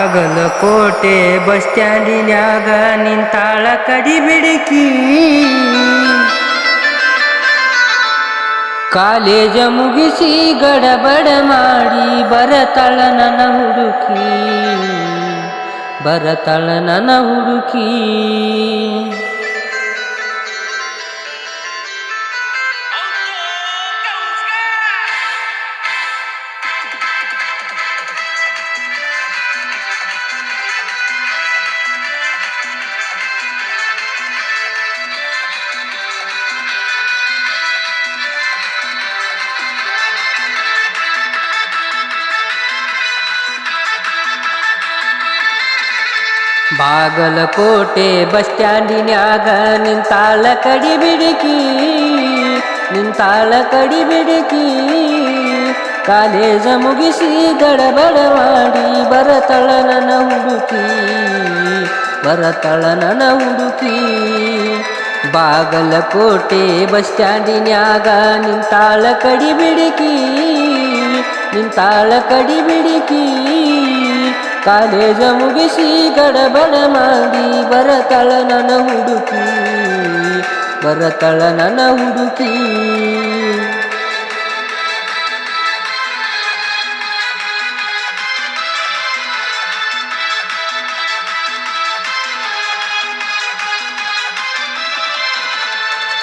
Bagalkot bus ಸ್ಟ್ಯಾಂಡಿನ್ಯಾಗ ನಿಂತಾಳ ಕಡಿಬಿಡಿಕಿ. College ಮುಗಿಸಿ ಗಡಬಡ ಮಾಡಿ ಬರತಾಳ ನನ್ನ ಹುಡುಕಿ, ಬರತಾಳ ನನ್ನ ಹುಡುಕಿ. ಬಾಗಲಕೋಟೆ ಬಸ್ ಸ್ಟ್ಯಾಂಡಿನ್ಯಾಗ ನಿಂತಾಳ ಕಡಿಬಿಡಿಕಿ, ನಿಂತಾಳ ಕಡಿಬಿಡಿಕಿ. ಕಾಲೇಜ ಮುಗಿಸಿ ಗಡಬಡ ಮಾಡಿ ಬರತಾಳ ನನ್ನ ಹುಡುಕಿ, ಬರತಾಳ ನನ್ನ ಹುಡುಕಿ. ಬಾಗಲಕೋಟೆ ಬಸ್ ಸ್ಟ್ಯಾಂಡಿನ್ಯಾಗ ನಿಂತಾಳ ಕಡಿಬಿಡಿಕಿ, ನಿಂತಾಳ ಕಡಿಬಿಡಿಕಿ. ಕಾಲೇಜ ಮುಗಿಸಿ ಗಡಬಡ ಮಾಡಿ ಬರತಾಳ ನನ್ನ ಹುಡುಕಿ, ಬರತಾಳ ನನ್ನ ಹುಡುಕಿ.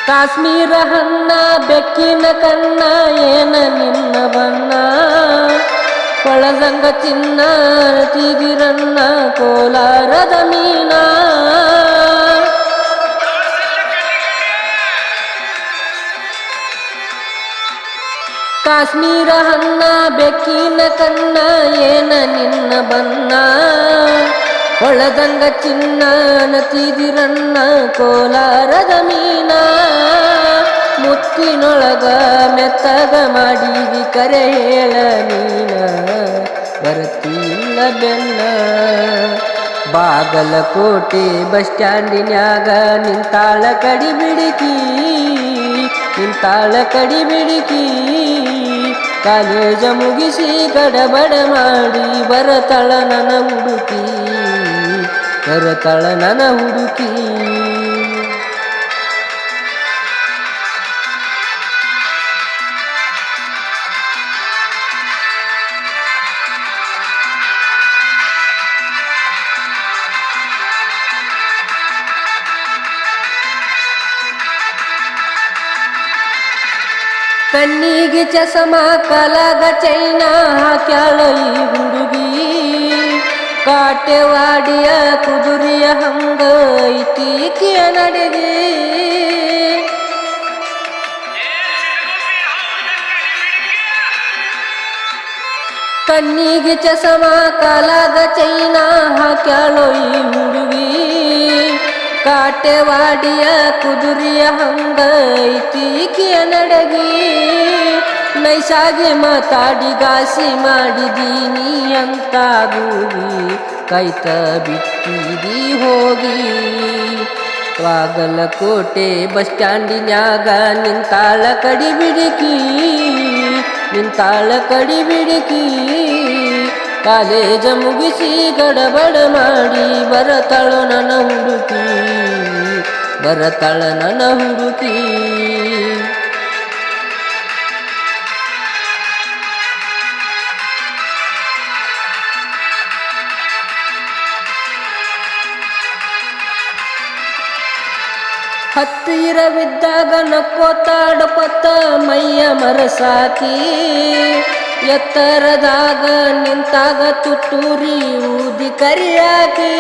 ಕಾಶ್ಮೀರ ಹಣ್ಣ ಬೆಕ್ಕಿನ ಕಣ್ಣ ಏನ ನಿನ್ನ ಬಣ್ಣ, ಕೊಳದಂಗ ಚಿನ್ನ ತಿಗಿರನ್ನ ಕೋಲಾರದ ಮೀನ. ಕಾಶ್ಮೀರ ಹಣ್ಣ ಬೆಕ್ಕಿನ ಕಣ್ಣ ಏನ ನಿನ್ನ ಬಣ್ಣ, ಕೊಳದಂಗ ಚಿನ್ನ ತಿಗಿರನ್ನ ಕೋಲಾರದ ಮೀನ. ಮುತ್ತಿನೊಳಗ ಮೆತ್ತಗ ಮಾಡಿದಿ ಕರೆ ಹೇಳ ನೀನ, ಬರತಿಲ್ಲ ಬೆನ್ನ. ಬಾಗಲಕೋಟೆ ಬಸ್ ಸ್ಟ್ಯಾಂಡಿನ್ಯಾಗ ನಿಂತಾಳ ಕಡಿಬಿಡಿಕಿ, ನಿಂತಾಳ ಕಡಿಬಿಡಿಕಿ. ಕಾಲೇಜ ಮುಗಿಸಿ ಗಡಬಡ ಮಾಡಿ ಬರತಾಳ ನನ್ನ ಹುಡುಕಿ, ಬರತಾಳ ನನ್ನ ಹುಡುಕಿ. ಕಣ್ಣಿಗೆ ಚಸಮ ಕಲಗ ಚೈನ ಹಾಕ್ಯಾಳ ಈ ಹುಡುಗಿ, ಕಾಟೆವಾಡಿಯ ಕುದುರೆಯ ಹಂಗ ಐತಿಕಿಯ ನಡೆಗೆ. ಕಣ್ಣಿಗೆ ಚಸಮ ಕಲಗ ಚೈನ ಹಾಕ್ಯಾಳ ಈ ಹುಡುಗಿ, ಕಾಟೆವಾಡಿಯ ಕುದುರೆಯ ಹಂಗ ಐತಿಕಿಯ ನಡಗಿ. ನೈಸಾಗಿ ಮಾತಾಡಿ ಗಾಸಿ ಮಾಡಿದೀನಿ ಅಂತಾಗೂಗಿ, ಕೈತ ಬಿಟ್ಟಿದಿ ಹೋಗಿ. ಬಾಗಲಕೋಟೆ ಬಸ್ ಸ್ಟ್ಯಾಂಡಿನ್ಯಾಗ ನಿಂತಾಳ ಕಡಿಬಿಡಿಕಿ, ನಿಂತಾಳ ಕಡಿಬಿಡಿಕಿ. ಕಾಲೇಜ ಮುಗಿಸಿ ಗಡಬಡ ಮಾಡಿ ಬರತಾಳ ನನ್ನ ಹುಡುಕಿ, ಬರತಾಳ ನನ್ನ ಹುಡುಕಿ. ಹತ್ತಿರವಿದ್ದಾಗ ನಕ್ಕೋತಾಡಕೊತ್ತ ಮೈಯ ಮರಸಾಕಿ, ಎತ್ತರದಾಗ ನಿಂತಾಗ ತುತ್ತೂರಿ ಊದಿ ಕರಿಯಾಕಿ.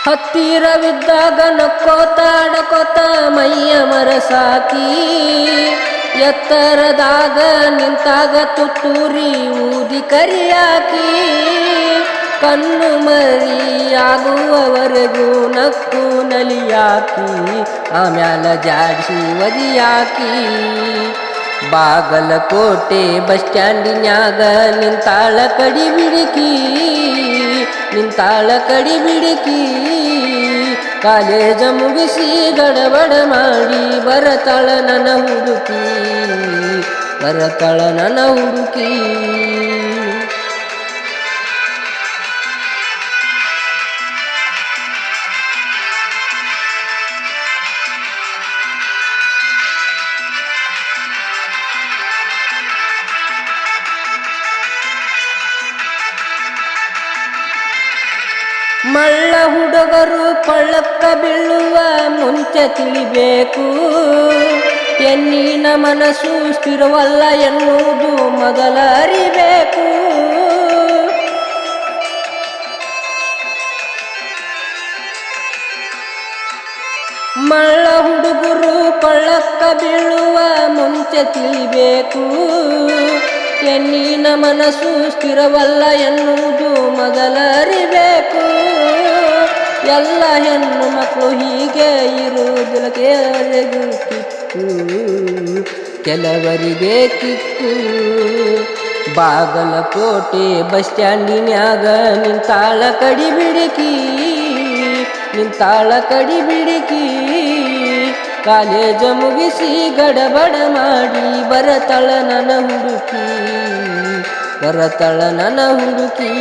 ಹತ್ತಿರವಿದ್ದಾಗ ನಕ್ಕೋತಾಡಕೊತ್ತ ಮೈಯ ಮರಸಾಕಿ, ಎತ್ತರದಾಗ ನಿಂತಾಗ ತುತ್ತೂರಿ ಊದಿ ಕರಿಯಾಕಿ. ಕಣ್ಣು ಮರಿಯಾಗುವವರೆಗೂ ನಕ್ಕು ನಲಿಯಾಕಿ, ಆಮ್ಯಾಲ ಜಾಡಿಸಿ ಒದಿಯಾಕಿ. ಬಾಗಲಕೋಟೆ ಬಸ್ ಸ್ಟ್ಯಾಂಡಿನ್ಯಾಗ ನಿಂತಾಳ ಕಡಿಬಿಡಿಕಿ, ನಿಂತಾಳ ಕಡಿಬಿಡಿಕಿ. ಕಾಲೇಜ ಮುಗಿಸಿ ಗಡಬಡ ಮಾಡಿ ಬರತಾಳ ನನ್ನ ಹುಡುಕಿ, ಬರತಳ ನನ್ನ ಹುಡುಕಿ. ಮಳ್ಳ ಹುಡುಗರು ಕೊಳ್ಳಕ್ಕ ಬೀಳುವ ಮುಂಚೆ ತಿಳಿಬೇಕು, ಹೆಣ್ಣಿನ ಮನಸ್ಸು ಸ್ಥಿರವಲ್ಲ ಎನ್ನುವುದು ಮೊದಲ ಅರಿಬೇಕು. ಮಳ್ಳ ಹುಡುಗರು ಕೊಳ್ಳಕ್ಕ ಬೀಳುವ ಮುಂಚೆ ತಿಳಿಬೇಕು, ಹೆಣ್ಣಿನ ಮನಸ್ಸು ಸ್ಥಿರವಲ್ಲ ಎನ್ನುವುದು ಮೊದಲ ಅರಿಬೇಕು. ಎಲ್ಲ ಹೆಣ್ಣು ಮಕ್ಕಳು ಹೀಗೆ ಇರುವುದಿಲ್ಲ, ಕೆಲವರಿಗೆ ಕಿಕ್ಕು, ಕೆಲವರಿಗೆ ಕಿಕ್ಕು. ಬಾಗಲಕೋಟೆ ಬಸ್ ಸ್ಟ್ಯಾಂಡಿನ್ಯಾಗ ನಿಂತಾಳ ಕಡಿ ಬಿಡಿಕಿ, ನಿಂತಾಳ ಕಡಿ ಬಿಡಿಕಿ. ಕಾಲೇಜ ಮುಗಿಸಿ ಗಡಬಡ ಮಾಡಿ ಬರತಳ ನನ್ನ ಹುಡುಕಿ, ಬರತಳ ನನ್ನ ಹುಡುಕಿ.